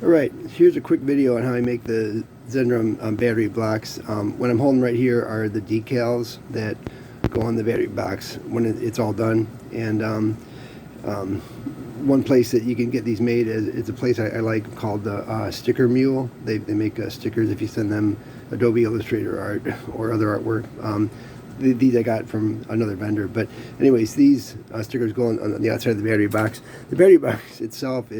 Alright, here's a quick video on how I make the Zendrum battery blocks. What I'm holding right here are the decals that go on the battery box when it's all done. And one place that you can get these made is a place I like called the Sticker Mule. They make stickers if you send them Adobe Illustrator art or other artwork. These I got from another vendor. But anyways, these stickers go on the outside of the battery box. The battery box itself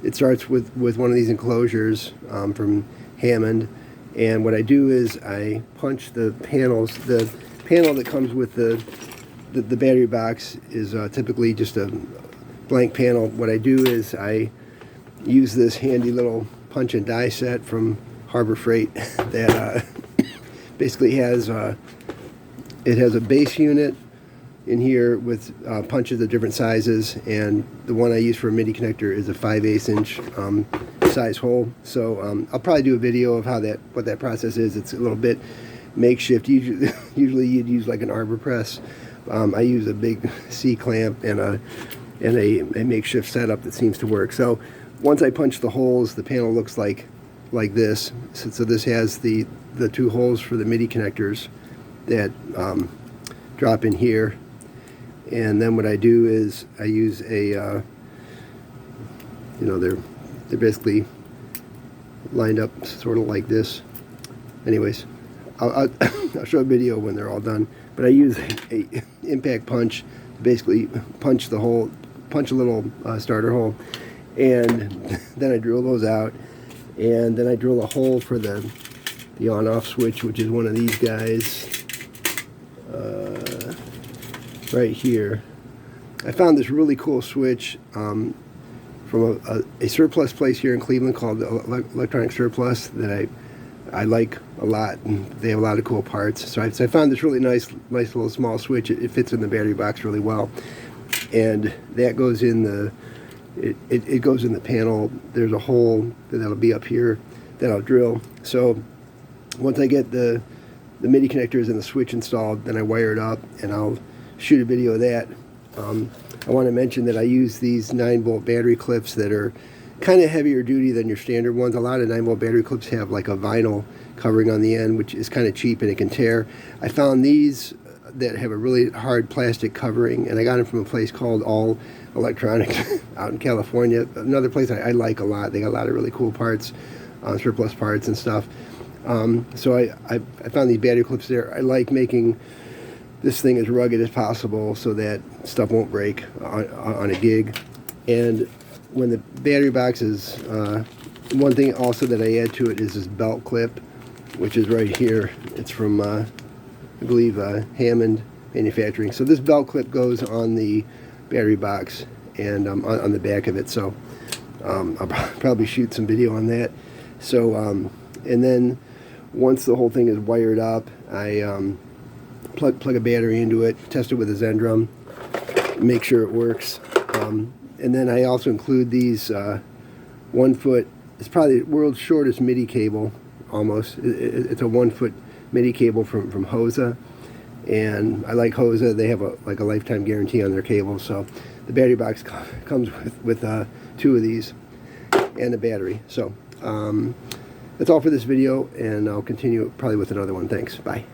it starts with one of these enclosures from Hammond, and what I do is I punch the panels. The panel that comes with the battery box is typically just a blank panel. What I do is I use this handy little punch and die set from Harbor Freight that basically has it has a base unit in here with punches of different sizes, and the one I use for a MIDI connector is a 5/8 inch size hole. So I'll probably do a video of what that process is. It's a little bit makeshift. Usually you'd use like an arbor press. I use a big C clamp and a makeshift setup that seems to work. So once I punch the holes, the panel looks like this. So this has the two holes for the MIDI connectors that drop in here. And then what I do is I use a, they're basically lined up sort of like this. Anyways, I'll show a video when they're all done. But I use a impact punch to basically punch a little starter hole, and then I drill those out, and then I drill a hole for the on-off switch, which is one of these guys. Right here. I found this really cool switch from a surplus place here in Cleveland called Electronic Surplus that I like a lot, and they have a lot of cool parts. So I found this really nice little small switch. It fits in the battery box really well, and that goes in it goes in the panel. There's a hole that'll be up here that I'll drill. So once I get the MIDI connectors and the switch installed, then I wire it up and I'll shoot a video of that. I want to mention that I use these 9-volt battery clips that are kind of heavier duty than your standard ones. A lot of 9-volt battery clips have like a vinyl covering on the end, which is kind of cheap and it can tear. I found these that have a really hard plastic covering, and I got them from a place called All Electronics out in California. Another place I like a lot. They got a lot of really cool parts, surplus parts and stuff. So I found these battery clips there. I like making this thing as rugged as possible so that stuff won't break on a gig. And when the battery box is, one thing also that I add to it is this belt clip, which is right here. It's from, I believe, Hammond Manufacturing. So this belt clip goes on the battery box and on the back of it. So I'll probably shoot some video on that. So, and then once the whole thing is wired up, I plug a battery into it, test it with a Zendrum, make sure it works. And then I also include these 1 foot, it's probably the world's shortest MIDI cable, almost. It's a 1 foot MIDI cable from Hosa. And I like Hosa. They have a lifetime guarantee on their cables. So the battery box comes with 2 of these and a battery. So that's all for this video, and I'll continue probably with another one. Thanks. Bye.